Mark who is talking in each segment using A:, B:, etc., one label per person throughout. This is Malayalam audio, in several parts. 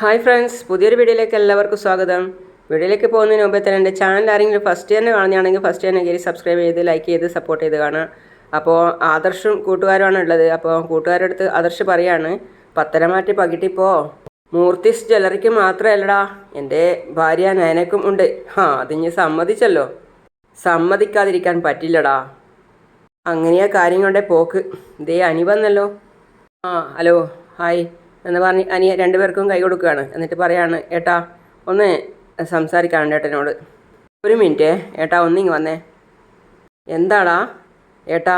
A: ഹായ് ഫ്രണ്ട്സ്, പുതിയൊരു വീഡിയോയിലേക്ക് എല്ലാവർക്കും സ്വാഗതം. വീഡിയോയിലേക്ക് പോകുന്നതിന് മുമ്പേ തന്നെ എൻ്റെ ചാനൽ ആരെങ്കിലും ഫസ്റ്റ് തന്നെ കാണുകയാണെങ്കിൽ ഫസ്റ്റ് തന്നെ കയറി സബ്സ്ക്രൈബ് ചെയ്ത് ലൈക്ക് ചെയ്ത് സപ്പോർട്ട് ചെയ്ത് കാണുക. അപ്പോൾ ആദർശും കൂട്ടുകാരുമാണ് ഉള്ളത്. അപ്പോൾ കൂട്ടുകാരുടെ അടുത്ത് ആദർശ് പറയാണ്, പത്തനംമാറ്റി പകിട്ടിപ്പോൾ മൂർത്തിസ് ജ്വല്ലറിക്ക് മാത്രമല്ലടാ, എൻ്റെ ഭാര്യ നയനക്കും ഉണ്ട്. അത് ഞാൻ സമ്മതിച്ചല്ലോ, സമ്മതിക്കാതിരിക്കാൻ പറ്റില്ലടാ. അങ്ങനെയാ കാര്യങ്ങളുടെ പോക്ക്. ഇതേ അനി വന്നല്ലോ. ഹലോ ഹായ് എന്ന് പറഞ്ഞ് അനിയ രണ്ടുപേർക്കും കൈ കൊടുക്കുകയാണ്. എന്നിട്ട് പറയാണ്, ഏട്ടാ ഒന്ന് സംസാരിക്കാനുണ്ട് ഏട്ടനോട്. ഒരു മിനിറ്റ് ഏട്ടാ, ഒന്നിങ്ങ് വന്നേ. എന്താടാ ഏട്ടാ,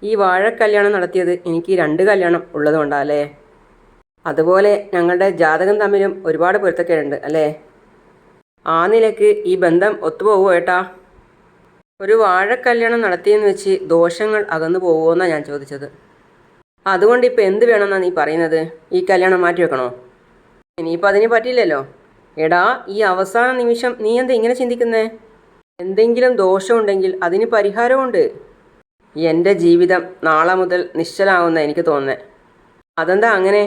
A: ഈ വാഴക്കല്യാണം നടത്തിയത് എനിക്ക് 2 കല്യാണം ഉള്ളതുകൊണ്ടല്ലേ? അതുപോലെ ഞങ്ങളുടെ ജാതകം തമ്മിലും ഒരുപാട് പൊരുത്തക്കേടുണ്ട് അല്ലേ? ആ നിലയ്ക്ക് ഈ ബന്ധം ഒത്തുപോകുമോ ഏട്ടാ? ഒരു വാഴക്കല്യാണം നടത്തിയെന്ന് വെച്ച് ദോഷങ്ങൾ അകന്നു പോകുമോ എന്നാണ് ഞാൻ ചോദിച്ചത്. അതുകൊണ്ട് ഇപ്പോൾ എന്ത് വേണമെന്നാണ് നീ പറയുന്നത്? ഈ കല്യാണം മാറ്റി വെക്കണോ? ഇനിയിപ്പോൾ അതിന് പറ്റില്ലല്ലോ. എടാ, ഈ അവസാന നിമിഷം നീ എന്താ ഇങ്ങനെ ചിന്തിക്കുന്നേ? എന്തെങ്കിലും ദോഷമുണ്ടെങ്കിൽ അതിന് പരിഹാരമുണ്ട്. എൻ്റെ ജീവിതം നാളെ മുതൽ നിശ്ചലമാവുന്ന എനിക്ക് തോന്നുന്നത്. അതെന്താ അങ്ങനെ?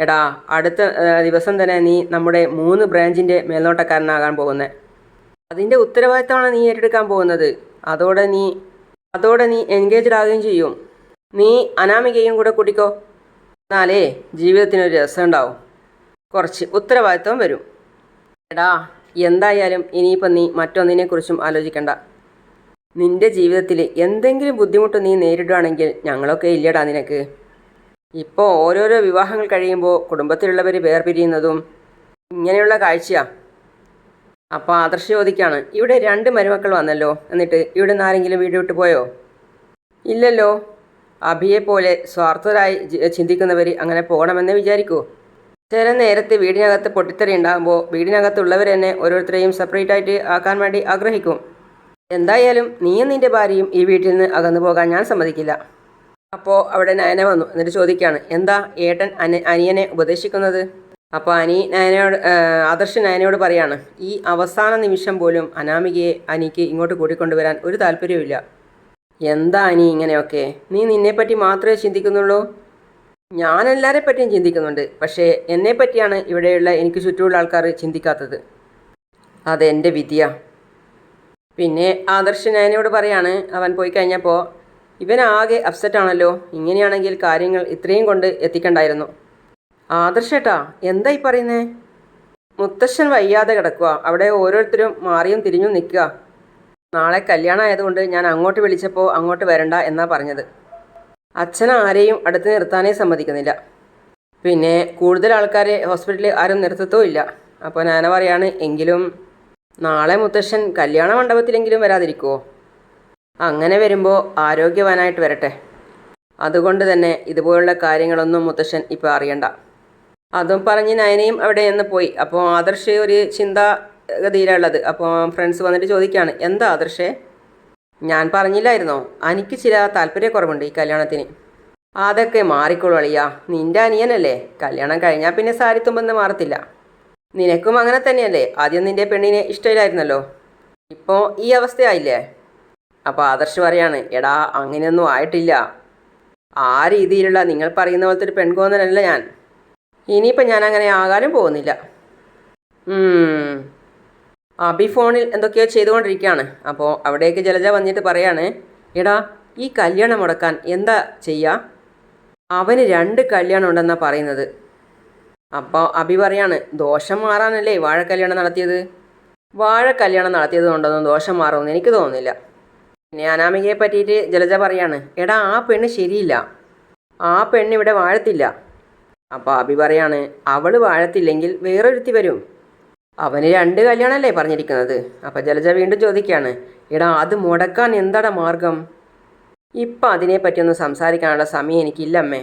A: എടാ, അടുത്ത ദിവസം തന്നെ നീ നമ്മുടെ 3 ബ്രാഞ്ചിൻ്റെ മേൽനോട്ടക്കാരനാകാൻ പോകുന്നത്. അതിൻ്റെ ഉത്തരവാദിത്തമാണ് നീ ഏറ്റെടുക്കാൻ പോകുന്നത്. അതോടെ നീ എൻഗേജ്ഡ് ആകുകയും ചെയ്യും. നീ അനാമികയും കൂടെ കൂട്ടിക്കോ. എന്നാലേ ജീവിതത്തിനൊരു രസം ഉണ്ടാവും, കുറച്ച് ഉത്തരവാദിത്വം വരും. എടാ, എന്തായാലും ഇനിയിപ്പം നീ മറ്റൊന്നിനെക്കുറിച്ചും ആലോചിക്കണ്ട. നിൻ്റെ ജീവിതത്തിൽ എന്തെങ്കിലും ബുദ്ധിമുട്ട് നീ നേരിടുകയാണെങ്കിൽ ഞങ്ങളൊക്കെ ഇല്ലടാ നിനക്ക്. ഇപ്പോൾ ഓരോരോ വിവാഹങ്ങൾ കഴിയുമ്പോൾ കുടുംബത്തിലുള്ളവർ വേർപിരിയുന്നതും ഇങ്ങനെയുള്ള കാഴ്ചയാണ്. അപ്പോൾ ആദർശ് ചോദിക്കുകയാണ്, ഇവിടെ 2 മരുമക്കൾ വന്നല്ലോ, എന്നിട്ട് ഇവിടെ നിന്ന് ആരെങ്കിലും വീട് വിട്ടു പോയോ? ഇല്ലല്ലോ. അഭിയെപ്പോലെ സ്വാർത്ഥരായി ചിന്തിക്കുന്നവർ അങ്ങനെ പോകണമെന്ന് വിചാരിക്കൂ. ചില നേരത്ത് വീടിനകത്ത് പൊട്ടിത്തെറി ഉണ്ടാകുമ്പോൾ വീടിനകത്തുള്ളവർ തന്നെ ഓരോരുത്തരെയും സെപ്പറേറ്റ് ആയിട്ട് ആക്കാൻ വേണ്ടി ആഗ്രഹിക്കും. എന്തായാലും നീയും നിൻ്റെ ഭാര്യയും ഈ വീട്ടിൽ നിന്ന് അകന്നു പോകാൻ ഞാൻ സമ്മതിക്കില്ല. അപ്പോൾ അവിടെ നയന വന്നു. എന്നിട്ട് ചോദിക്കുകയാണ്, എന്താ ഏട്ടൻ അനിയനെ ഉപദേശിക്കുന്നത്? അപ്പോൾ ആദർശ് നയനയോട് പറയാണ്, ഈ അവസാന നിമിഷം പോലും അനാമികയെ അനിക്ക് ഇങ്ങോട്ട് കൂട്ടിക്കൊണ്ടുവരാൻ ഒരു താല്പര്യവുമില്ല. എന്താ അനി ഇങ്ങനെയൊക്കെ? നീ നിന്നെപ്പറ്റി മാത്രമേ ചിന്തിക്കുന്നുള്ളൂ? ഞാൻ എല്ലാവരെ പറ്റിയും ചിന്തിക്കുന്നുണ്ട്. പക്ഷേ എന്നെപ്പറ്റിയാണ് ഇവിടെയുള്ള എനിക്ക് ചുറ്റുമുള്ള ആൾക്കാർ ചിന്തിക്കാത്തത്. അതെൻ്റെ വിധിയാ. പിന്നെ ആദർശ് നയനയോട് പറയാണ്, അവൻ പോയി കഴിഞ്ഞപ്പോൾ, ഇവനാകെ അപ്സെറ്റാണല്ലോ. ഇങ്ങനെയാണെങ്കിൽ കാര്യങ്ങൾ ഇത്രയും കൊണ്ട് എത്തിക്കണ്ടായിരുന്നു. ആദർശേട്ടാ, എന്താ ഈ പറയുന്നേ? മുത്തശ്ശൻ വയ്യാതെ കിടക്കുക. അവിടെ ഓരോരുത്തരും മാറിയും തിരിഞ്ഞും നിൽക്കുക. നാളെ കല്യാണം ആയതുകൊണ്ട് ഞാൻ അങ്ങോട്ട് വിളിച്ചപ്പോൾ അങ്ങോട്ട് വരണ്ട എന്നാ പറഞ്ഞത്. അച്ഛൻ ആരെയും അടുത്ത് നിർത്താനേ സമ്മതിക്കുന്നില്ല. പിന്നെ കൂടുതൽ ആൾക്കാരെ ഹോസ്പിറ്റലിൽ ആരും നിർത്തത്തും ഇല്ല. അപ്പോൾ ഞാൻ പറയാണ്, എങ്കിലും നാളെ മുത്തശ്ശൻ കല്യാണ മണ്ഡപത്തിലെങ്കിലും വരാതിരിക്കുമോ? അങ്ങനെ വരുമ്പോൾ ആരോഗ്യവാനായിട്ട് വരട്ടെ. അതുകൊണ്ട് തന്നെ ഇതുപോലുള്ള കാര്യങ്ങളൊന്നും മുത്തശ്ശൻ ഇപ്പോൾ അറിയണ്ട. അതും പറഞ്ഞ് നയനയും അവിടെ നിന്ന് പോയി. അപ്പോൾ ആദർശ് ഒരു ചിന്താഗതിയിലുള്ളത്. അപ്പോൾ ഫ്രണ്ട്സ് വന്നിട്ട് ചോദിക്കുകയാണ്, എന്താ ആദർശേ? ഞാൻ പറഞ്ഞില്ലായിരുന്നോ എനിക്ക് ചില താല്പര്യക്കുറവുണ്ട് ഈ കല്യാണത്തിന്. അതൊക്കെ മാറിക്കോളൂ അളിയാ, നിൻ്റെ അനിയനല്ലേ. കല്യാണം കഴിഞ്ഞാൽ പിന്നെ സാരി തുമ്പെന്ന് മാറത്തില്ല. നിനക്കും അങ്ങനെ തന്നെയല്ലേ? ആദ്യം നിൻ്റെ പെണ്ണിനെ ഇഷ്ടമില്ലായിരുന്നല്ലോ, ഇപ്പോൾ ഈ അവസ്ഥയായില്ലേ? അപ്പോൾ ആദർശ് പറയാണ്, എടാ അങ്ങനെയൊന്നും ആയിട്ടില്ല. ആ രീതിയിലുള്ള നിങ്ങൾ പറയുന്ന പോലത്തെ ഒരു പെൺകോന്നലല്ല ഞാൻ. ഇനിയിപ്പോൾ ഞാൻ അങ്ങനെ ആകാനും പോകുന്നില്ല. അബി ഫോണിൽ എന്തൊക്കെയോ ചെയ്തുകൊണ്ടിരിക്കുകയാണ്. അപ്പോൾ അവിടേക്ക് ജലജ വന്നിട്ട് പറയാണ്, എടാ ഈ കല്യാണം മുടക്കാൻ എന്താ ചെയ്യുക? അവന് 2 കല്യാണം ഉണ്ടെന്നാണ് പറയുന്നത്. അപ്പോൾ അബി പറയാണ്, ദോഷം മാറാനല്ലേ വാഴക്കല്യാണം നടത്തിയത്. വാഴക്കല്യാണം നടത്തിയത് കൊണ്ടൊന്നും ദോഷം മാറുമെന്ന് എനിക്ക് തോന്നുന്നില്ല. പിന്നെ അനാമികയെ പറ്റിയിട്ട് ജലജ പറയാണ്, എടാ ആ പെണ്ണ് ശരിയില്ല, ആ പെണ്ണ് ഇവിടെ വാഴത്തില്ല. അപ്പോൾ അബി പറയാണ്, അവൾ വാഴത്തില്ലെങ്കിൽ വേറൊരുത്തി വരും. അവന് 2 കല്യാണമല്ലേ പറഞ്ഞിരിക്കുന്നത്. അപ്പോൾ ജലജ വീണ്ടും ചോദിക്കുകയാണ്, എടാ അത് മുടക്കാൻ എന്താടാ മാർഗം? ഇപ്പം അതിനെപ്പറ്റിയൊന്നും സംസാരിക്കാനുള്ള സമയം എനിക്കില്ല അമ്മേ.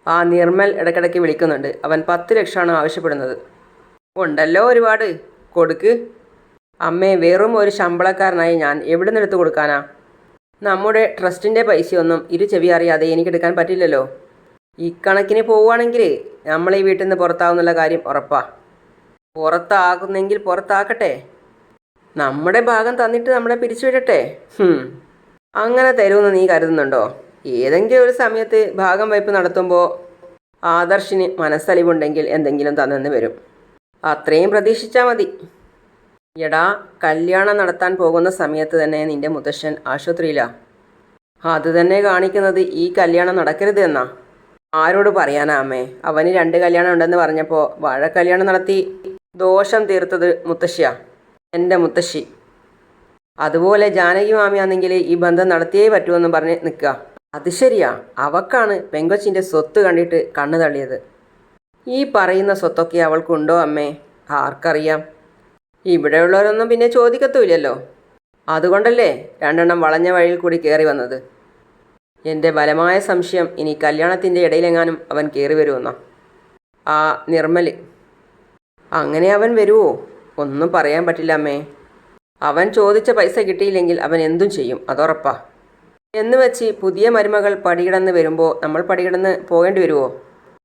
A: ആ നിർമ്മൽ ഇടയ്ക്കിടയ്ക്ക് വിളിക്കുന്നുണ്ട്. അവൻ 10 ലക്ഷമാണ് ആവശ്യപ്പെടുന്നത്. ഉണ്ടല്ലോ ഒരുപാട്, കൊടുക്ക് അമ്മേ. വെറും ഒരു ശമ്പളക്കാരനായി ഞാൻ എവിടെ നിന്ന് എടുത്തു കൊടുക്കാനാ? നമ്മുടെ ട്രസ്റ്റിൻ്റെ പൈസയൊന്നും ചെവി അറിയാതെ എനിക്കെടുക്കാൻ പറ്റില്ലല്ലോ. ഇക്കണക്കിന് പോവുകയാണെങ്കിൽ നമ്മൾ ഈ വീട്ടിൽ നിന്ന് പുറത്താവുന്നുള്ള കാര്യം ഉറപ്പാ. പുറത്താകുന്നെങ്കിൽ പുറത്താക്കട്ടെ, നമ്മുടെ ഭാഗം തന്നിട്ട് നമ്മളെ പിരിച്ചുവിടട്ടെ. അങ്ങനെ തരുമെന്ന് നീ കരുതുന്നുണ്ടോ? ഏതെങ്കിലും ഒരു സമയത്ത് ഭാഗം വയ്പ് നടത്തുമ്പോൾ ആദർശിന് മനസ്സലിവുണ്ടെങ്കിൽ എന്തെങ്കിലും തന്നെന്ന് വരും. അത്രയും പ്രതീക്ഷിച്ചാൽ മതി. എടാ, കല്യാണം നടത്താൻ പോകുന്ന സമയത്ത് തന്നെ നിന്റെ മുത്തശ്ശൻ ആശുപത്രിയിലാ. അത് തന്നെ കാണിക്കുന്നത് ഈ കല്യാണം നടക്കരുത് എന്നാ. ആരോട് പറയാനാ അമ്മേ? അവന് 2 കല്യാണം ഉണ്ടെന്ന് പറഞ്ഞപ്പോൾ കല്യാണം നടത്തി ദോഷം തീർത്തത് മുത്തശ്ശിയാ, എൻ്റെ മുത്തശ്ശി. അതുപോലെ ജാനകി മാമിയാണെങ്കിൽ ഈ ബന്ധം നടത്തിയേ പറ്റുമെന്ന് പറഞ്ഞ് നിൽക്കുക. അത് ശരിയാ, അവക്കാണ് പെങ്കൊച്ചിൻ്റെ സ്വത്ത് കണ്ടിട്ട് കണ്ണു തള്ളിയത്. ഈ പറയുന്ന സ്വത്തൊക്കെ അവൾക്കുണ്ടോ അമ്മേ? ആർക്കറിയാം. ഇവിടെയുള്ളവരൊന്നും പിന്നെ ചോദിക്കത്തുമില്ലല്ലോ. അതുകൊണ്ടല്ലേ 2 വളഞ്ഞ വഴിയിൽ കൂടി കയറി വന്നത്. എൻ്റെ ബലമായ സംശയം ഇനി കല്യാണത്തിൻ്റെ ഇടയിലെങ്ങാനും അവൻ കയറി വരുമെന്നാ. ആ നിർമ്മൽ. അങ്ങനെ അവൻ വരുമോ? ഒന്നും പറയാൻ പറ്റില്ല അമ്മേ. അവൻ ചോദിച്ച പൈസ കിട്ടിയില്ലെങ്കിൽ അവൻ എന്തും ചെയ്യും, അതുറപ്പാ. എന്ന് വെച്ച് പുതിയ മരുമകൾ പടികടന്ന് വരുമ്പോൾ നമ്മൾ പടികടന്ന് പോകേണ്ടി വരുമോ?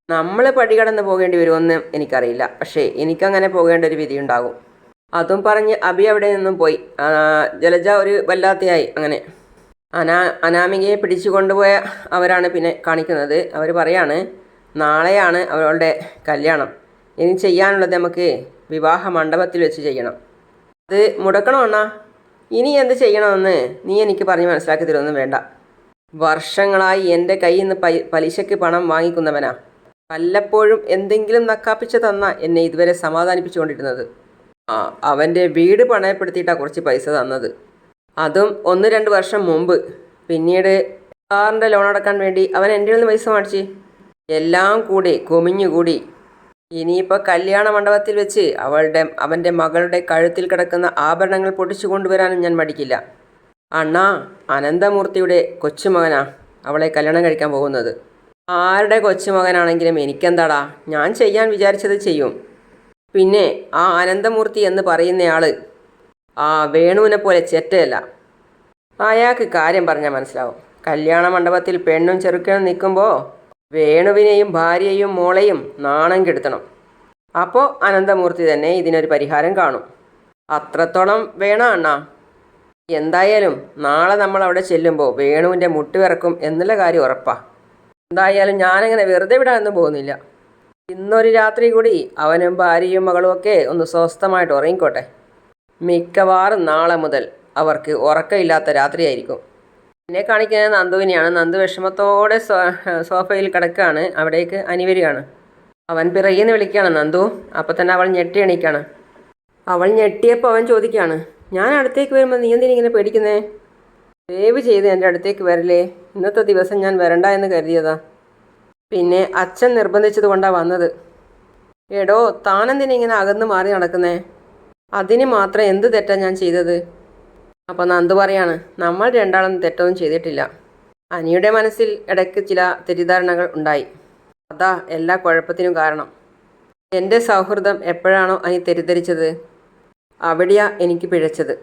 A: നമ്മൾ പടികടന്ന് പോകേണ്ടി വരുമെന്ന് എനിക്കറിയില്ല. പക്ഷേ എനിക്കങ്ങനെ പോകേണ്ട ഒരു വിധിയുണ്ടാകും. അതും പറഞ്ഞ് അബി അവിടെ നിന്നും പോയി. ജലജ ഒരു വല്ലാത്തയായി. അങ്ങനെ അനാമികയെ പിടിച്ചു കൊണ്ടുപോയ അവരാണ് പിന്നെ കാണിക്കുന്നത്. അവർ പറയാണ്, നാളെയാണ് അവളുടെ കല്യാണം. ഇനി ചെയ്യാനുള്ളത് നമുക്ക് വിവാഹ മണ്ഡപത്തിൽ വെച്ച് ചെയ്യണം. അത് മുടക്കണോ അണ്ണാ? ഇനി എന്ത് ചെയ്യണമെന്ന് നീ എനിക്ക് പറഞ്ഞ് മനസ്സിലാക്കി തരുമൊന്നും വേണ്ട. വർഷങ്ങളായി എൻ്റെ കയ്യിൽ നിന്ന് പലിശയ്ക്ക് പണം വാങ്ങിക്കുന്നവനാ. വല്ലപ്പോഴും എന്തെങ്കിലും നക്കാപ്പിച്ച് തന്ന എന്നെ ഇതുവരെ സമാധാനിപ്പിച്ചുകൊണ്ടിരുന്നത്. അവൻ്റെ വീട് പണയപ്പെടുത്തിയിട്ടാണ് കുറച്ച് പൈസ തന്നത്. അതും 1-2 വർഷം മുമ്പ്. പിന്നീട് കാറിൻ്റെ ലോൺ അടക്കാൻ വേണ്ടി അവൻ എൻ്റെ നിന്ന് പൈസ മേടിച്ച്. എല്ലാം കൂടി കുമിഞ്ഞുകൂടി. ഇനിയിപ്പോൾ കല്യാണ മണ്ഡപത്തിൽ വെച്ച് അവൻ്റെ മകളുടെ കഴുത്തിൽ കിടക്കുന്ന ആഭരണങ്ങൾ പൊട്ടിച്ചു കൊണ്ടുവരാനും ഞാൻ മടിക്കില്ല. അണ്ണാ, അനന്തമൂർത്തിയുടെ കൊച്ചുമകനാ അവളെ കല്യാണം കഴിക്കാൻ പോകുന്നത്. ആരുടെ കൊച്ചുമകനാണെങ്കിലും എനിക്കെന്താടാ, ഞാൻ ചെയ്യാൻ വിചാരിച്ചത് ചെയ്യും. പിന്നെ ആ അനന്തമൂർത്തി എന്ന് പറയുന്നയാൾ ആ വേണുവിനെ പോലെ ചെറ്റയല്ല. അയാൾക്ക് കാര്യം പറഞ്ഞാൽ മനസ്സിലാവും. കല്യാണ മണ്ഡപത്തിൽ പെണ്ണും ചെറുക്കനും നിൽക്കുമ്പോൾ വേണുവിനെയും ഭാര്യയെയും മോളെയും നാണം കെടുത്തണം. അപ്പോൾ അനന്തമൂർത്തി തന്നെ ഇതിനൊരു പരിഹാരം കാണും. അത്രത്തോളം വേണം അണ്ണാ. എന്തായാലും നാളെ നമ്മൾ അവിടെ ചെല്ലുമ്പോൾ വേണുവിൻ്റെ മുട്ട് വിറക്കും എന്നുള്ള കാര്യം ഉറപ്പാ. എന്തായാലും ഞാനങ്ങനെ വെറുതെ വിടാനൊന്നും പോകുന്നില്ല. ഇന്നൊരു രാത്രി കൂടി അവനും ഭാര്യയും മകളും ഒക്കെ ഒന്ന് സ്വസ്ഥമായിട്ട് ഉറങ്ങിക്കോട്ടെ. മിക്കവാറും നാളെ മുതൽ അവർക്ക് ഉറക്കമില്ലാത്ത രാത്രിയായിരിക്കും. എന്നെ കാണിക്കുന്നത് നന്ദുവിനെയാണ്. നന്ദു വിഷമത്തോടെ സോഫയിൽ കിടക്കുകയാണ്. അവിടേക്ക് അനി വരികയാണ്. അവൻ പിറകിൽ നിന്ന് വിളിക്കുകയാണ്, നന്ദു. അപ്പം തന്നെ അവൾ ഞെട്ടി എണീക്കാണ്. അവൾ ഞെട്ടിയപ്പോൾ അവൻ ചോദിക്കുകയാണ്, ഞാൻ അടുത്തേക്ക് വരുമ്പോൾ നീ എന്തിനിങ്ങനെ പേടിക്കുന്നേ? ദയവ് ചെയ്ത് എൻ്റെ അടുത്തേക്ക് വരല്ലേ. ഇന്നത്തെ ദിവസം ഞാൻ വരണ്ട എന്ന് കരുതിയതാ. പിന്നെ അച്ഛൻ നിർബന്ധിച്ചത് കൊണ്ടാണ് വന്നത്. എടോ, താനെന്തിനിങ്ങനെ അകന്ന് മാറി നടക്കുന്നേ? അതിന് മാത്രം എന്ത് തെറ്റാണ് ഞാൻ ചെയ്തത്? അപ്പോൾ നന്ദു പറയാണ്, നമ്മൾ രണ്ടാളും തെറ്റൊന്നും ചെയ്തിട്ടില്ല. അനിയുടെ മനസ്സിൽ ഇടയ്ക്ക് ചില തെറ്റിദ്ധാരണകൾ ഉണ്ടായി. അതാ എല്ലാ കുഴപ്പത്തിനും കാരണം. എൻ്റെ സൗഹൃദം എപ്പോഴാണോ അനി തെറ്റിദ്ധരിച്ചത്, അവിടെയാ എനിക്ക് പിഴച്ചത്.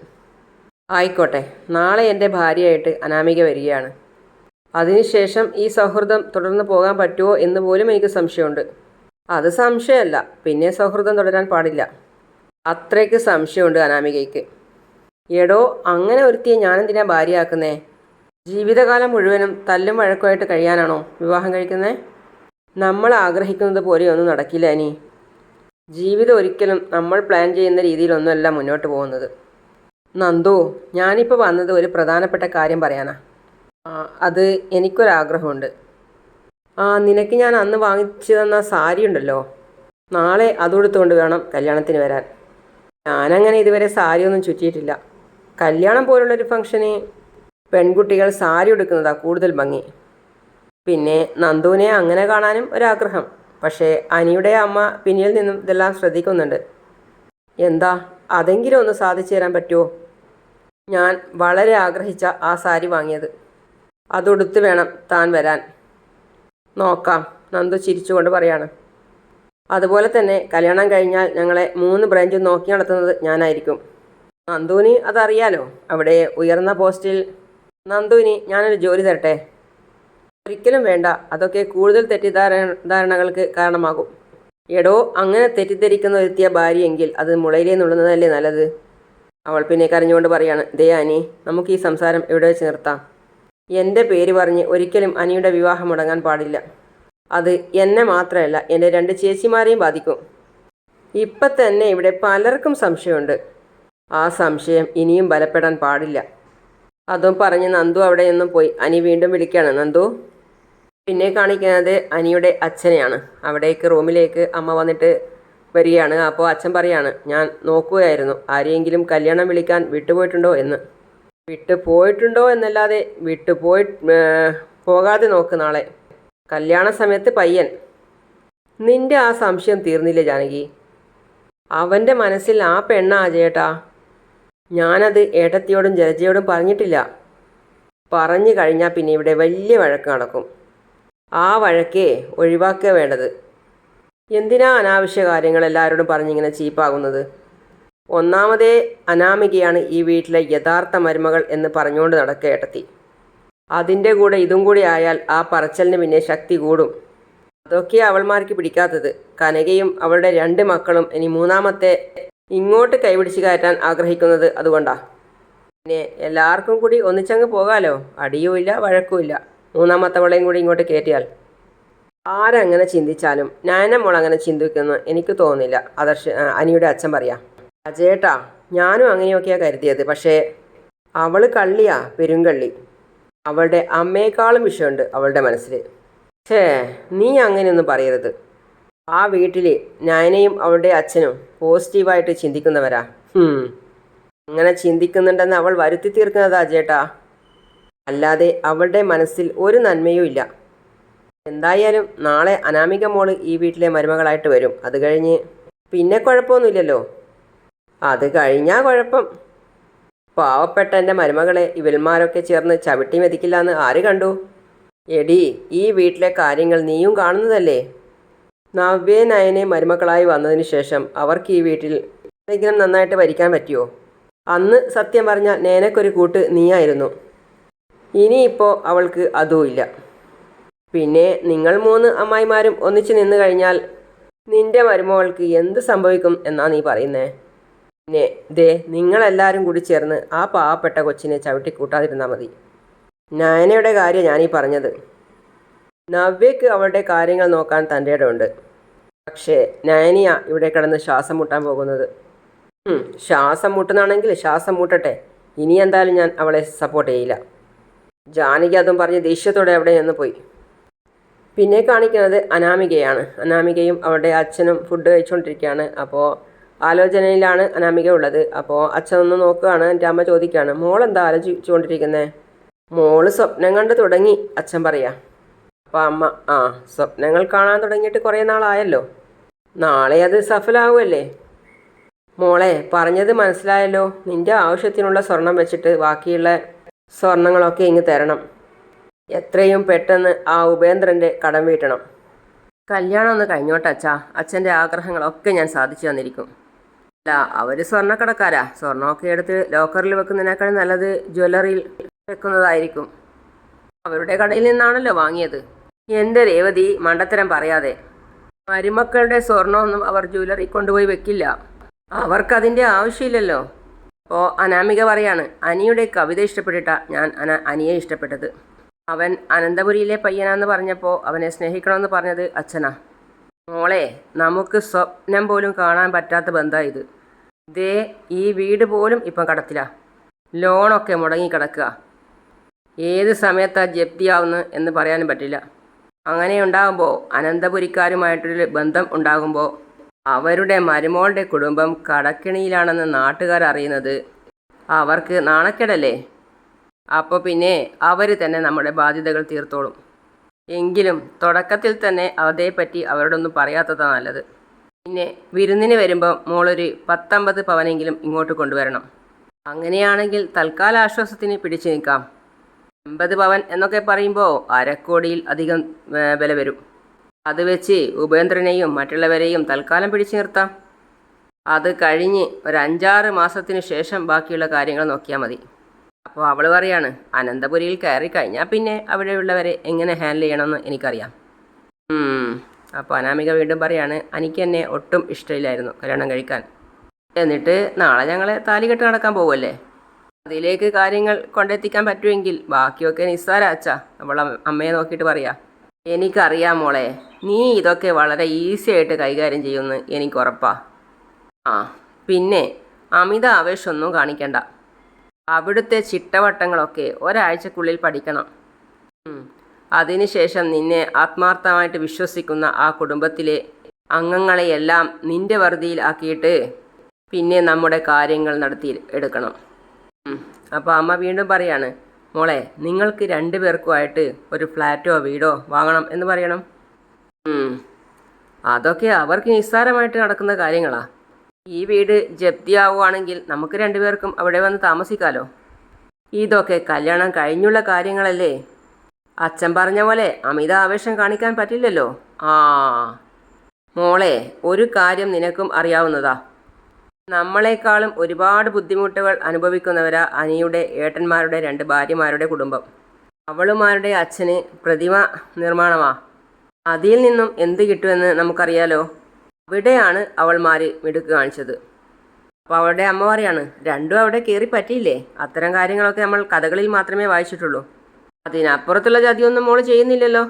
A: ആയിക്കോട്ടെ, നാളെ എൻ്റെ ഭാര്യയായിട്ട് അനാമിക വരികയാണ്. അതിനുശേഷം ഈ സൗഹൃദം തുടർന്ന് പോകാൻ പറ്റുമോ എന്ന് പോലും എനിക്ക് സംശയമുണ്ട്. അത് സംശയമല്ല, പിന്നെ സൗഹൃദം തുടരാൻ പാടില്ല. അത്രയ്ക്ക് സംശയമുണ്ട് അനാമികയ്ക്ക്. എടോ, അങ്ങനെ ഒരുത്തിയെ ഞാനെന്തിനാ ഭാര്യയാക്കുന്നേ? ജീവിതകാലം മുഴുവനും തല്ലും വഴക്കുമായിട്ട് കഴിയാനാണോ വിവാഹം കഴിക്കുന്നേ? നമ്മൾ ആഗ്രഹിക്കുന്നത് പോലെയൊന്നും നടക്കില്ല അനി. ജീവിതം ഒരിക്കലും നമ്മൾ പ്ലാൻ ചെയ്യുന്ന രീതിയിലൊന്നുമല്ല മുന്നോട്ട് പോകുന്നത്. നന്ദു, ഞാനിപ്പോൾ വന്നത് ഒരു പ്രധാനപ്പെട്ട കാര്യം പറയാനാ. അത് എനിക്കൊരാഗ്രഹമുണ്ട്. നിനക്ക് ഞാൻ അന്ന് വാങ്ങിച്ചു തന്ന സാരി ഉണ്ടല്ലോ, നാളെ അതെടുത്തുകൊണ്ട് വേണം കല്യാണത്തിന് വരാൻ. ഞാനങ്ങനെ ഇതുവരെ സാരിയൊന്നും ചുറ്റിയിട്ടില്ല. കല്യാണം പോലുള്ളൊരു ഫംഗ്ഷന് പെൺകുട്ടികൾ സാരി ഉടുക്കുന്നതാണ് കൂടുതൽ ഭംഗി. പിന്നെ നന്ദുവിനെ അങ്ങനെ കാണാനും ഒരാഗ്രഹം. പക്ഷേ അനിയുടെ അമ്മ പിന്നിൽ നിന്നും ഇതെല്ലാം ശ്രദ്ധിക്കുന്നുണ്ട്. എന്താ, അതെങ്കിലും ഒന്ന് സാധിച്ചു തരാൻ പറ്റുമോ? ഞാൻ വളരെ ആഗ്രഹിച്ച ആ സാരി വാങ്ങിയത്, അതൊടുത്ത് വേണം താൻ വരാൻ. നോക്കാം, നന്ദു ചിരിച്ചുകൊണ്ട് പറയാണ്. അതുപോലെ തന്നെ കല്യാണം കഴിഞ്ഞാൽ ഞങ്ങളെ 3 ബ്രാഞ്ചും നോക്കി നടത്തുന്നത് ഞാനായിരിക്കും. നന്ദുവിന് അതറിയാലോ. അവിടെ ഉയർന്ന പോസ്റ്റിൽ നന്ദുവിന് ഞാനൊരു ജോലി തരട്ടെ? ഒരിക്കലും വേണ്ട. അതൊക്കെ കൂടുതൽ തെറ്റിദ്ധാരണകൾക്ക് കാരണമാകും. എടോ, അങ്ങനെ തെറ്റിദ്ധരിക്കുന്ന ഒരുത്തിയ ഭാര്യയെങ്കിൽ അത് മുളയിലേ നുള്ളുന്നതല്ലേ നല്ലത്. അവൾ പിന്നെ കരഞ്ഞുകൊണ്ട് പറയാണ്, ദേ അനി, നമുക്ക് ഈ സംസാരം ഇവിടെ വെച്ച് നിർത്താം. എൻ്റെ പേര് പറഞ്ഞ് ഒരിക്കലും അനിയുടെ വിവാഹം മുടങ്ങാൻ പാടില്ല. അത് എന്നെ മാത്രമല്ല എൻ്റെ 2 ചേച്ചിമാരെയും ബാധിക്കും. ഇപ്പം തന്നെ ഇവിടെ പലർക്കും സംശയമുണ്ട്. ആ സംശയം ഇനിയും ബലപ്പെടാൻ പാടില്ല. അതും പറഞ്ഞ് നന്ദു അവിടെ നിന്നും പോയി. അനി വീണ്ടും വിളിക്കുകയാണ്, നന്ദു. പിന്നെ കാണിക്കുന്നത് അനിയുടെ അച്ഛനെയാണ്. അവിടേക്ക് റൂമിലേക്ക് അമ്മ വന്നിട്ട് വരികയാണ്. അപ്പോൾ അച്ഛൻ പറയാണ്, ഞാൻ നോക്കുകയായിരുന്നു ആരെയെങ്കിലും കല്യാണം വിളിക്കാൻ വിട്ടുപോയിട്ടുണ്ടോ എന്ന്. വിട്ടുപോയിട്ടുണ്ടോ എന്നല്ലാതെ പോകാതെ നോക്ക്. നാളെ കല്യാണ സമയത്ത് പയ്യൻ. നിന്റെ ആ സംശയം തീർന്നില്ലേ ജാനകി? അവൻ്റെ മനസ്സിൽ ആ പെണ്ണാ ചേട്ടാ. ഞാനത് ഏട്ടത്തിയോടും ജലജയോടും പറഞ്ഞിട്ടില്ല. പറഞ്ഞു കഴിഞ്ഞാൽ പിന്നെ ഇവിടെ വലിയ വഴക്ക് നടക്കും. ആ വഴക്കേ ഒഴിവാക്കുക വേണ്ടത്. എന്തിനാ അനാവശ്യ കാര്യങ്ങൾ എല്ലാവരോടും പറഞ്ഞിങ്ങനെ ചീപ്പാകുന്നത്? ഒന്നാമതേ അനാമികയാണ് ഈ വീട്ടിലെ യഥാർത്ഥ മരുമകൾ എന്ന് പറഞ്ഞുകൊണ്ട് നടക്കുക ഏട്ടത്തി. അതിൻ്റെ കൂടെ ഇതും കൂടി ആയാൽ ആ പറച്ചലിന് പിന്നെ ശക്തി കൂടും. അതൊക്കെയാണ് അവൾമാർക്ക് പിടിക്കാത്തത്. കനകയും അവളുടെ 2 മക്കളും ഇനി മൂന്നാമത്തെ ഇങ്ങോട്ട് കൈപിടിച്ച് കയറ്റാൻ ആഗ്രഹിക്കുന്നത് അതുകൊണ്ടാണ്. പിന്നെ എല്ലാവർക്കും കൂടി ഒന്നിച്ചങ്ങ് പോകാമല്ലോ. അടിയുമില്ല വഴക്കുമില്ല. മൂന്നാമത്തവളെയും കൂടി ഇങ്ങോട്ട് കയറ്റിയാൽ. ആരങ്ങനെ ചിന്തിച്ചാലും നയന മോൾ അങ്ങനെ ചിന്തിക്കുമെന്ന് എനിക്ക് തോന്നുന്നില്ല. അനിയുടെ അച്ഛൻ പറയാം. അജേട്ടാ, ഞാനും അങ്ങനെയൊക്കെയാണ് കരുതിയത്. പക്ഷേ അവൾ കള്ളിയാ, പെരുങ്കള്ളി. അവളുടെ അമ്മയെക്കാളും വിഷയമുണ്ട് അവളുടെ മനസ്സിൽ. നീ അങ്ങനെയൊന്നും പറയരുത്. ആ വീട്ടിൽ നയനയും അവളുടെ അച്ഛനും പോസിറ്റീവായിട്ട് ചിന്തിക്കുന്നവരാ. അങ്ങനെ ചിന്തിക്കുന്നുണ്ടെന്ന് അവൾ വരുത്തി തീർക്കുന്നതാ ചേട്ടാ. അല്ലാതെ അവളുടെ മനസ്സിൽ ഒരു നന്മയും ഇല്ല. എന്തായാലും നാളെ അനാമിക മോള് ഈ വീട്ടിലെ മരുമകളായിട്ട് വരും. അത് കഴിഞ്ഞ് പിന്നെ കുഴപ്പമൊന്നുമില്ലല്ലോ. അത് കഴിഞ്ഞാൽ കുഴപ്പം. പാവപ്പെട്ട എൻ്റെ മരുമകളെ ഇവന്മാരൊക്കെ ചേർന്ന് ചവിട്ടി മെതിക്കില്ല എന്ന് ആര് കണ്ടു? എടി, ഈ വീട്ടിലെ കാര്യങ്ങൾ നീയും കാണുന്നതല്ലേ. നവ്യ നയനെ മരുമക്കളായി വന്നതിന് ശേഷം അവർക്ക് ഈ വീട്ടിൽ എന്തെങ്കിലും നന്നായിട്ട് ഭരിക്കാൻ പറ്റുമോ? അന്ന് സത്യം പറഞ്ഞാൽ നേനക്കൊരു കൂട്ട് നീയായിരുന്നു. ഇനിയിപ്പോൾ അവൾക്ക് അതുമില്ല. പിന്നെ നിങ്ങൾ 3 അമ്മായിമാരും ഒന്നിച്ച് നിന്ന് കഴിഞ്ഞാൽ നിന്റെ മരുമകൾക്ക് എന്ത് സംഭവിക്കും എന്നാ നീ പറയുന്നേ? പിന്നെ നിങ്ങളെല്ലാവരും കൂടി ചേർന്ന് ആ പാവപ്പെട്ട കൊച്ചിനെ ചവിട്ടിക്കൂട്ടാതിരുന്നാൽ മതി. നയനയുടെ കാര്യം ഞാനീ പറഞ്ഞത്. നവ്യയ്ക്ക് അവളുടെ കാര്യങ്ങൾ നോക്കാൻ തൻ്റെ ഇടമുണ്ട്. പക്ഷേ നയനിയ ഇവിടെ കിടന്ന് ശ്വാസം മുട്ടാൻ പോകുന്നത്. ശ്വാസം മുട്ടുന്നാണെങ്കിൽ ശ്വാസം മുട്ടട്ടെ. ഇനി എന്തായാലും ഞാൻ അവളെ സപ്പോർട്ട് ചെയ്യില്ല. ജാനകി അതും പറഞ്ഞ് ദേഷ്യത്തോടെ അവിടെ നിന്ന് പോയി. പിന്നെ കാണിക്കുന്നത് അനാമികയാണ്. അനാമികയും അവളുടെ അച്ഛനും ഫുഡ് കഴിച്ചുകൊണ്ടിരിക്കുകയാണ്. അപ്പോൾ ആലോചനയിലാണ് അനാമിക ഉള്ളത്. അപ്പോൾ അച്ഛനൊന്ന് നോക്കുകയാണ്. എൻ്റെ അമ്മ ചോദിക്കുകയാണ്, മോളെന്താ ആലോചിച്ചുകൊണ്ടിരിക്കുന്നത്? മോള് സ്വപ്നം കണ്ട് തുടങ്ങി അച്ഛൻ പറയാം. അപ്പോൾ അമ്മ, സ്വപ്നങ്ങൾ കാണാൻ തുടങ്ങിയിട്ട് കുറേ നാളായല്ലോ. നാളെ അത് സഫലമാവുമല്ലേ? മോളെ, പറഞ്ഞത് മനസ്സിലായല്ലോ. നിൻ്റെ ആവശ്യത്തിനുള്ള സ്വർണം വെച്ചിട്ട് ബാക്കിയുള്ള സ്വർണങ്ങളൊക്കെ ഇങ്ങ് തരണം. എത്രയും പെട്ടെന്ന് ആ ഉപേന്ദ്രൻ്റെ കടം വീട്ടണം. കല്യാണം ഒന്ന് കഴിഞ്ഞോട്ടെ അച്ഛാ. അച്ഛൻ്റെ ആഗ്രഹങ്ങളൊക്കെ ഞാൻ സാധിച്ചു തന്നിരിക്കും. അല്ല, അവർ സ്വർണ്ണക്കടക്കാരാ. സ്വർണ്ണമൊക്കെ എടുത്ത് ലോക്കറിൽ വെക്കുന്നതിനേക്കാൾ നല്ലത് ജ്വല്ലറിയിൽ വെക്കുന്നതായിരിക്കും. അവരുടെ കടയിൽ നിന്നാണല്ലോ വാങ്ങിയത്. എൻ്റെ രേവതി, മണ്ടത്തരം പറയാതെ. മരുമക്കളുടെ സ്വർണ്ണമൊന്നും അവർ ജ്വല്ലറി കൊണ്ടുപോയി വെക്കില്ല. അവർക്കതിൻ്റെ ആവശ്യമില്ലല്ലോ. അപ്പോൾ അനാമിക പറയാണ്, അനിയുടെ കവിത ഇഷ്ടപ്പെട്ടിട്ടാ ഞാൻ അനിയെ ഇഷ്ടപ്പെട്ടത്. അവൻ അനന്തപുരിയിലെ പയ്യനാന്ന് പറഞ്ഞപ്പോൾ അവനെ സ്നേഹിക്കണമെന്ന് പറഞ്ഞത് അച്ഛനാ. മോളെ, നമുക്ക് സ്വപ്നം പോലും കാണാൻ പറ്റാത്ത ബന്ധമാണ് ഇത്. ഈ വീട് പോലും ഇപ്പം കടത്തില്ല. ലോണൊക്കെ മുടങ്ങിക്കിടക്കുക. ഏത് സമയത്താണ് ജപ്തിയാവുന്നത് എന്ന് പറയാനും പറ്റില്ല. അങ്ങനെ ഉണ്ടാകുമ്പോൾ അനന്തപുരിക്കാരുമായിട്ടൊരു ബന്ധം ഉണ്ടാകുമ്പോൾ അവരുടെ മരുമോളുടെ കുടുംബം കടക്കിണിയിലാണെന്ന് നാട്ടുകാർ അറിയുന്നത് അവർക്ക് നാണക്കേടല്ലേ? അപ്പോൾ പിന്നെ അവർ തന്നെ നമ്മുടെ ബാധ്യതകൾ തീർത്തോളും. എങ്കിലും തുടക്കത്തിൽ തന്നെ അതേപ്പറ്റി അവരോടൊന്നും പറയാത്തതാണ് നല്ലത്. പിന്നെ വിരുന്നിന് വരുമ്പോൾ മോളൊരു 10-50 പവനെങ്കിലും ഇങ്ങോട്ട് കൊണ്ടുവരണം. അങ്ങനെയാണെങ്കിൽ തൽക്കാല ആശ്വാസത്തിന് പിടിച്ചു നിൽക്കാം. 50 പവൻ എന്നൊക്കെ പറയുമ്പോൾ അരക്കോടിയിൽ അധികം വില വരും. അത് വെച്ച് ഉപേന്ദ്രനെയും മറ്റുള്ളവരെയും തൽക്കാലം പിടിച്ചു നിർത്താം. അത് കഴിഞ്ഞ് ഒരു 5-6 മാസത്തിന് ശേഷം ബാക്കിയുള്ള കാര്യങ്ങൾ നോക്കിയാൽ മതി. അപ്പോൾ അവൾ പറയാണ്, അനന്തപുരിയിൽ കയറി കഴിഞ്ഞാൽ പിന്നെ അവിടെയുള്ളവരെ എങ്ങനെ ഹാൻഡിൽ ചെയ്യണമെന്ന് എനിക്കറിയാം. അപ്പോൾ അനാമിക വീണ്ടും പറയാണ്, എനിക്ക് എന്നെ ഒട്ടും ഇഷ്ടമില്ലായിരുന്നു കല്യാണം കഴിക്കാൻ. എന്നിട്ട് നാളെ ഞങ്ങളെ താലികെട്ട് നടക്കാൻ പോകുമല്ലേ? അതിലേക്ക് കാര്യങ്ങൾ കൊണ്ടെത്തിക്കാൻ പറ്റുമെങ്കിൽ ബാക്കിയൊക്കെ നിസ്സാര അച്ഛാ. അവൾ അമ്മയെ നോക്കിയിട്ട് പറയാം. എനിക്കറിയാം മോളെ, നീ ഇതൊക്കെ വളരെ ഈസി ആയിട്ട് കൈകാര്യം ചെയ്യുമെന്ന് എനിക്കുറപ്പാ. ആ പിന്നെ അമിത ആവേശമൊന്നും കാണിക്കണ്ട. അവിടുത്തെ ചിട്ടവട്ടങ്ങളൊക്കെ ഒരാഴ്ചക്കുള്ളിൽ പഠിക്കണം. അതിനുശേഷം നിന്നെ ആത്മാർത്ഥമായിട്ട് വിശ്വസിക്കുന്ന ആ കുടുംബത്തിലെ അംഗങ്ങളെയെല്ലാം നിന്റെ വറുതിയിൽ ആക്കിയിട്ട് പിന്നെ നമ്മുടെ കാര്യങ്ങൾ നടത്തി എടുക്കണം. അപ്പോൾ അമ്മ വീണ്ടും പറയാണ്, മോളെ നിങ്ങൾക്ക് രണ്ടുപേർക്കുമായിട്ട് ഒരു ഫ്ലാറ്റോ വീടോ വാങ്ങണം എന്ന് പറയണം. അതൊക്കെ അവർക്ക് നിസ്സാരമായിട്ട് നടക്കുന്ന കാര്യങ്ങളാ. ഈ വീട് ജപ്തിയാവുകയാണെങ്കിൽ നമുക്ക് രണ്ടുപേർക്കും അവിടെ വന്ന് താമസിക്കാമല്ലോ. ഇതൊക്കെ കല്യാണം കഴിഞ്ഞുള്ള കാര്യങ്ങളല്ലേ. അച്ഛൻ പറഞ്ഞ പോലെ അമിത ആവേശം കാണിക്കാൻ പറ്റില്ലല്ലോ. മോളെ, ഒരു കാര്യം നിനക്കും അറിയാവുന്നതാ. നമ്മളെക്കാളും ഒരുപാട് ബുദ്ധിമുട്ടുകൾ അനുഭവിക്കുന്നവരാ അനിയുടെ ഏട്ടന്മാരുടെ 2 ഭാര്യമാരുടെ കുടുംബം. അവളുമാരുടെ അച്ഛന് പ്രതിമ നിർമ്മാണമാ. അതിൽ നിന്നും എന്ത് കിട്ടുമെന്ന് നമുക്കറിയാലോ. അവിടെയാണ് അവൾമാർ മിടുക്ക് കാണിച്ചത്. അപ്പോൾ അവളുടെ അമ്മ പറയാണ്, രണ്ടും അവിടെ കയറി പറ്റിയില്ലേ. അത്തരം കാര്യങ്ങളൊക്കെ നമ്മൾ കഥകളിൽ മാത്രമേ വായിച്ചിട്ടുള്ളൂ. അതിനപ്പുറത്തുള്ള ജാതിയൊന്നും മോള് ചെയ്യുന്നില്ലല്ലോ.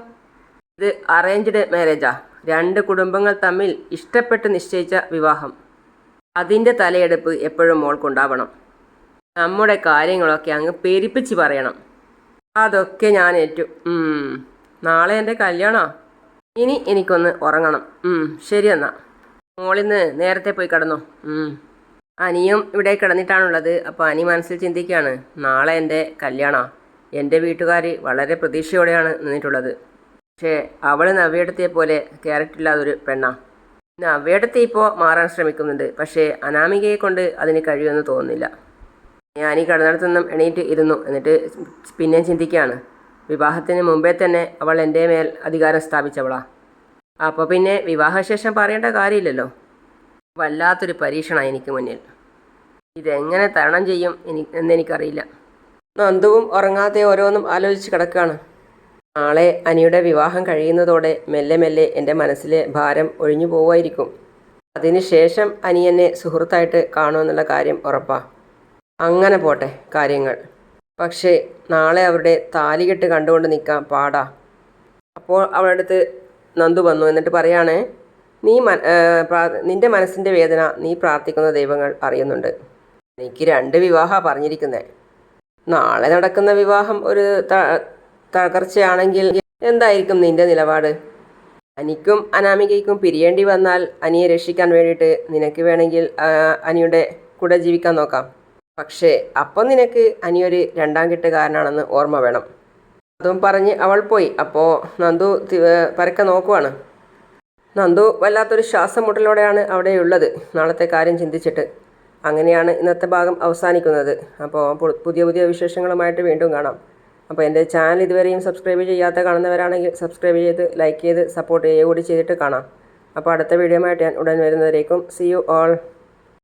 A: ഇത് അറേഞ്ച്ഡ് മാരേജാ. 2 കുടുംബങ്ങൾ തമ്മിൽ ഇഷ്ടപ്പെട്ട് നിശ്ചയിച്ച വിവാഹം. അതിൻ്റെ തലയെടുപ്പ് എപ്പോഴും മോൾക്കുണ്ടാവണം. നമ്മുടെ കാര്യങ്ങളൊക്കെ അങ്ങ് പെരുപ്പിച്ച് പറയണം. അതൊക്കെ ഞാൻ ഏറ്റു. നാളെ എൻ്റെ കല്യാണമാണ്. ഇനി എനിക്കൊന്ന് ഉറങ്ങണം. ശരി എന്നാ. മോളിന്ന് നേരത്തെ പോയി കിടന്നോ. അനിയും ഇവിടെ കിടന്നിട്ടാണുള്ളത്. അപ്പോൾ അനി മനസ്സിൽ ചിന്തിക്കുകയാണ്, നാളെ എൻ്റെ കല്യാണമാണ്. എൻ്റെ വീട്ടുകാർ വളരെ പ്രതീക്ഷയോടെയാണ് നിന്നിട്ടുള്ളത്. പക്ഷേ അവൾ നവ്യേടത്തിയെ പോലെ ക്യാരക്ടറില്ലാതൊരു പെണ്ണാണ്. നവ്യേടത്തി ഇപ്പോൾ മാറാൻ ശ്രമിക്കുന്നുണ്ട്. പക്ഷേ അനാമികയെ കൊണ്ട് അതിന് കഴിയുമെന്ന് തോന്നുന്നില്ല. ഞാൻ ഈ കിടന്നിടത്തുനിന്നും എണീറ്റ് ഇരുന്നു. എന്നിട്ട് പിന്നെയും ചിന്തിക്കുകയാണ്, വിവാഹത്തിന് മുമ്പേ തന്നെ അവൾ എൻ്റെ മേൽ അധികാരം സ്ഥാപിച്ചവളാ. അപ്പോൾ പിന്നെ വിവാഹശേഷം പറയേണ്ട കാര്യമില്ലല്ലോ. വല്ലാത്തൊരു പരീക്ഷണമാണ് എനിക്ക് മുന്നിൽ. ഇതെങ്ങനെ തരണം ചെയ്യും എന്നെനിക്കറിയില്ല. നന്ദുവും ഉറങ്ങാതെ ഓരോന്നും ആലോചിച്ച് കിടക്കുകയാണ്. നാളെ അനിയുടെ വിവാഹം കഴിയുന്നതോടെ മെല്ലെ മെല്ലെ എൻ്റെ മനസ്സിലെ ഭാരം ഒഴിഞ്ഞു പോവുമായിരിക്കും. അതിനുശേഷം അനി എന്നെ സുഹൃത്തായിട്ട് കാണുമെന്നുള്ള കാര്യം ഉറപ്പാണ്. അങ്ങനെ പോട്ടെ കാര്യങ്ങൾ. പക്ഷേ നാളെ അവരുടെ താലികെട്ട് കണ്ടുകൊണ്ട് നിൽക്കാൻ പാടാ. അപ്പോൾ അവളുടെ അടുത്ത് നന്ദു വന്നു. എന്നിട്ട് പറയാണ്, നിൻ്റെ മനസ്സിൻ്റെ വേദന നീ പ്രാർത്ഥിക്കുന്ന ദൈവങ്ങൾ അറിയുന്നുണ്ട്. എനിക്ക് 2 വിവാഹമാണ് പറഞ്ഞിരിക്കുന്നത്. നാളെ നടക്കുന്ന വിവാഹം ഒരു തകർച്ചയാണെങ്കിൽ എന്തായിരിക്കും നിൻ്റെ നിലപാട്? അനിക്കും അനാമികയ്ക്കും പിരിയേണ്ടി വന്നാൽ അനിയെ രക്ഷിക്കാൻ വേണ്ടിയിട്ട് നിനക്ക് വേണമെങ്കിൽ അനിയുടെ കൂടെ ജീവിക്കാൻ നോക്കാം. പക്ഷേ അപ്പം നിനക്ക് അനിയൊരു 2ാം കെട്ടുകാരനാണെന്ന് ഓർമ്മ വേണം. അതും പറഞ്ഞ് അവൾ പോയി. അപ്പോൾ നന്ദു പരക്കെ നോക്കുവാണ്. നന്ദു വല്ലാത്തൊരു ശ്വാസം മുട്ടലോടെയാണ് അവിടെയുള്ളത്, നാളത്തെ കാര്യം ചിന്തിച്ചിട്ട്. അങ്ങനെയാണ് ഇന്നത്തെ ഭാഗം അവസാനിക്കുന്നത്. അപ്പോൾ പുതിയ പുതിയ വിശേഷങ്ങളുമായിട്ട് വീണ്ടും കാണാം. അപ്പോൾ എൻ്റെ ചാനൽ ഇതുവരെയും സബ്സ്ക്രൈബ് ചെയ്യാത്ത കാണുന്നവരാണെങ്കിൽ സബ്സ്ക്രൈബ് ചെയ്ത് ലൈക്ക് ചെയ്ത് സപ്പോർട്ട് ചെയ്യുക കൂടി ചെയ്തിട്ട് കാണാം. അപ്പോൾ അടുത്ത വീഡിയോ ആയിട്ട് ഞാൻ ഉടൻ വരുന്നവരേക്കും സീ യു ഓൾ.